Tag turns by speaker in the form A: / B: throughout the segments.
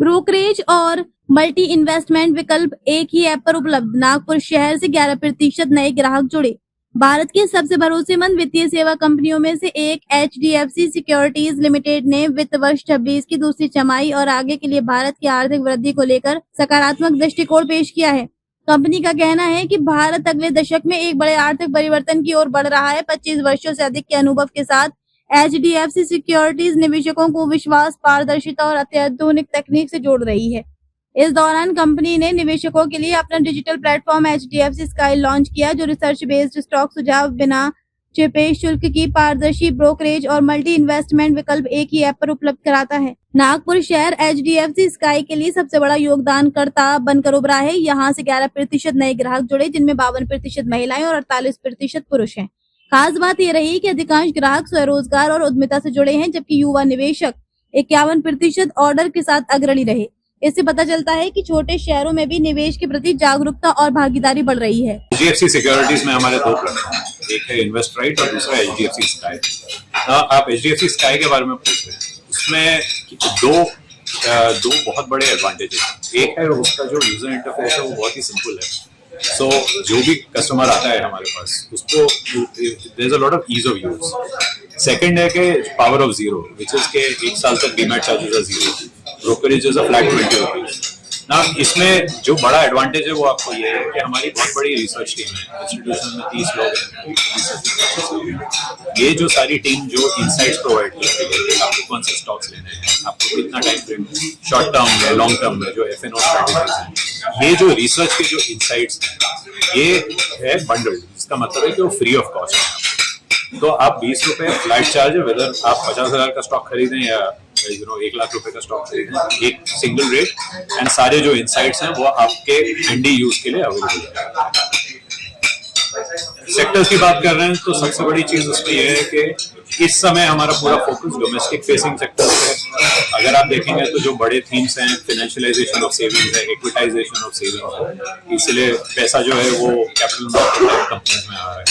A: Brokerage और multi investment विकल्प एक ही ऐप पर उपलब्ध। नागपुर शहर से 11% नए ग्राहक जुड़े। भारत की सबसे भरोसेमंद वित्तीय सेवा कंपनियों में से एक HDFC सिक्योरिटीज लिमिटेड ने वित्त वर्ष 26 की दूसरी छमाही और आगे के लिए भारत की आर्थिक वृद्धि को लेकर सकारात्मक दृष्टिकोण पेश किया है। कंपनी का कहना है कि भारत अगले दशक में एक बड़े आर्थिक परिवर्तन की ओर बढ़ रहा है। 25 वर्षों से अधिक के अनुभव के साथ HDFC सिक्योरिटीज निवेशकों को विश्वास, पारदर्शिता और अत्याधुनिक तकनीक से जोड़ रही है। इस दौरान कंपनी ने निवेशकों के लिए अपना digital platform HDFC sky launch किया, जो रिसर्च बेस्ड स्टॉक सुझाव, बिना छिपे शुल्क की पारदर्शी ब्रोकरेज और मल्टी इन्वेस्टमेंट विकल्प एक ही ऐप पर उपलब्ध कराता है। नागपुर शहर HDFC स्काई के लिए सबसे बड़ा योगदानकर्ता बनकर उभरा है। यहाँ से 11% नए ग्राहक जुड़े, जिनमें 52% महिलाएं और 48% पुरुष हैं। खास बात यह रही कि अधिकांश ग्राहक स्वरोजगार और उद्यमिता से जुड़े हैं, जबकि युवा निवेशक 51% ऑर्डर के साथ अग्रणी रहे। इससे पता चलता है कि छोटे शहरों में भी निवेश के प्रति जागरूकता और भागीदारी बढ़ रही है।
B: HDFC सिक्योरिटीज में हमारे 2 प्रोडक्ट हैं, एक है इन्वेस्ट राइट और दूसरा HDFC स्काई। आप HDFC स्काई के बारे में पूछ रहे हैं, उसमें दो बहुत बड़े एडवांटेजेस हैं। एक है उसका जो यूजर इंटरफेस है वो बहुत ही सिंपल है। सो जो भी कस्टमर आता है हमारे पास, उसको there is a lot of ease of use. Second है कि power of zero, which is के 1 साल तक demat charges are zero, brokerage is a flat 20 rupees. ना इसमें जो बड़ा एडवांटेज है वो आपको ये है कि हमारी बहुत बड़ी रिसर्च टीम है, इंस्टीट्यूशन में 30 लोग हैं। ये जो सारी टीम जो इनसाइट्स प्रोवाइड करती है कि आपको कौन से स्टॉक्स लेने हैं, आपको कितना टाइम फ्रेम, शॉर्ट टर्म में, लॉन्ग टर्म में, जो FNO स्ट्रेटेजीज हैं, ये जो रिसर्च के जो इनसाइट्स हैं, ये है बंडल, इसका मतलब है कि वो फ्री ऑफ कॉस्ट है। तो आप 20 रुपए फ्लैट चार्ज है, वेदर आप 50,000 का स्टॉक खरीदें या 1 लाख रुपए का स्टॉक खरीदें, एक सिंगल रेट एंड सारे जो इनसाइट्स हैं वो आपके एंडी यूज के लिए अवेलेबल है। सेक्टर्स की बात कर रहे हैं तो सबसे बड़ी चीज उसमें यह है कि इस समय हमारा पूरा फोकस डोमेस्टिक फेसिंग सेक्टर्स है। अगर आप देखेंगे तो जो बड़े थीम्स हैं, फाइनेंशियलाइजेशन ऑफ सेविंग्स है, इक्विटाइजेशन ऑफ सेविंग्स है, इसलिए पैसा जो है वो कैपिटल मार्केट कंपनीज में आ रहा है।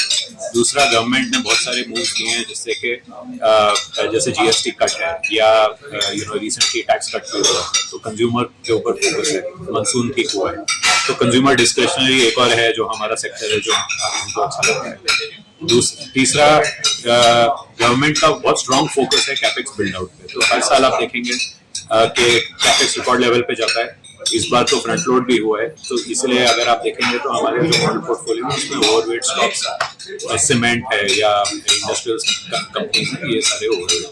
B: दूसरा, गवर्नमेंट ने बहुत सारे मूव्स किए हैं, जिससे कि जैसे GST कट है या रिसेंटली टैक्स कट हुआ है, तो कंज्यूमर के ऊपर फोकस है। मानसून ठीक हुआ है तो कंज्यूमर डिस्क्रिशनरी एक और है जो हमारा सेक्टर है, जो हमको अच्छा लगता है। तीसरा, गवर्नमेंट का बहुत स्ट्रॉन्ग फोकस है कैपेक्स बिल्ड आउट पे। तो हर साल आप देखेंगे कि कैपेक्स रिकॉर्ड लेवल पे जाता है। इस बार तो फ्रंट लोड भी हुआ है, तो इसलिए अगर आप देखेंगे तो हमारे जो मॉडल पोर्टफोलियो है उसमें ओवरवेट स्टॉक्स, सीमेंट है या इंडस्ट्रियल कंपनीज है, ये सारे ओवरवेट।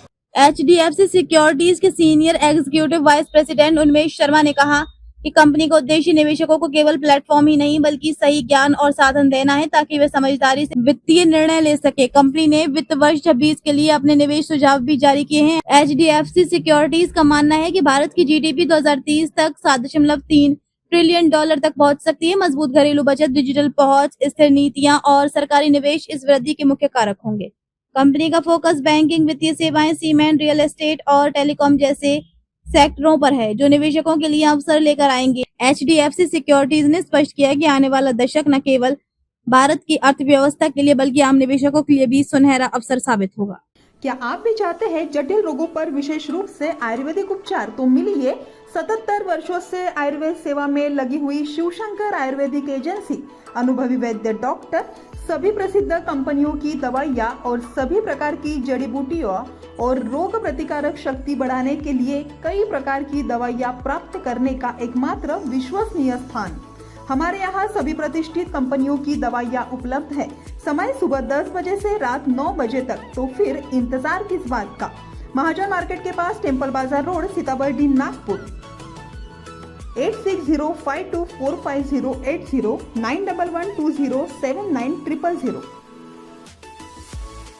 A: HDFC सिक्योरिटीज के senior executive vice president Unmesh Sharma ने कहा कि कंपनी का उद्देश्य निवेशकों को केवल प्लेटफॉर्म ही नहीं बल्कि सही ज्ञान और साधन देना है, ताकि वे समझदारी से वित्तीय निर्णय ले सके। कंपनी ने वित्त वर्ष 26 के लिए अपने निवेश सुझाव भी जारी किए हैं। HDFC सिक्योरिटीज का मानना है कि भारत की GDP 2030 तक $7.3 ट्रिलियन तक पहुंच सकती है। मजबूत घरेलू बचत, डिजिटल पहुंच, स्थिर नीतियां और सरकारी निवेश इस वृद्धि के मुख्य कारक होंगे। कंपनी का फोकस बैंकिंग, वित्तीय सेवाएं, सीमेंट, रियल एस्टेट और टेलीकॉम जैसे सेक्टरों पर है, जो निवेशकों के लिए अवसर लेकर आएंगे। HDFC सिक्योरिटीज ने स्पष्ट किया कि आने वाला दशक न केवल भारत की अर्थव्यवस्था के लिए बल्कि आम निवेशकों के लिए भी सुनहरा अवसर साबित होगा।
C: क्या आप भी चाहते हैं जटिल रोगों पर विशेष रूप से आयुर्वेदिक उपचार? तो मिलिए 77 वर्षों से आयुर्वेद सेवा में लगी हुई शिवशंकर आयुर्वेदिक एजेंसी। अनुभवी वैद्य डॉक्टर सभी प्रसिद्ध कंपनियों की दवाइयाँ और सभी प्रकार की जड़ी बूटियों और रोग प्रतिकारक शक्ति बढ़ाने के लिए कई प्रकार की दवाइयाँ प्राप्त करने का एकमात्र विश्वसनीय स्थान। हमारे यहाँ सभी प्रतिष्ठित कंपनियों की दवाइयाँ उपलब्ध है। समय सुबह 10 बजे से रात 9 बजे तक। तो फिर इंतजार किस बात का? महाजन मार्केट के पास, टेम्पल बाजार रोड, सीताबर्डी, नागपुर। 8605245080 911207900।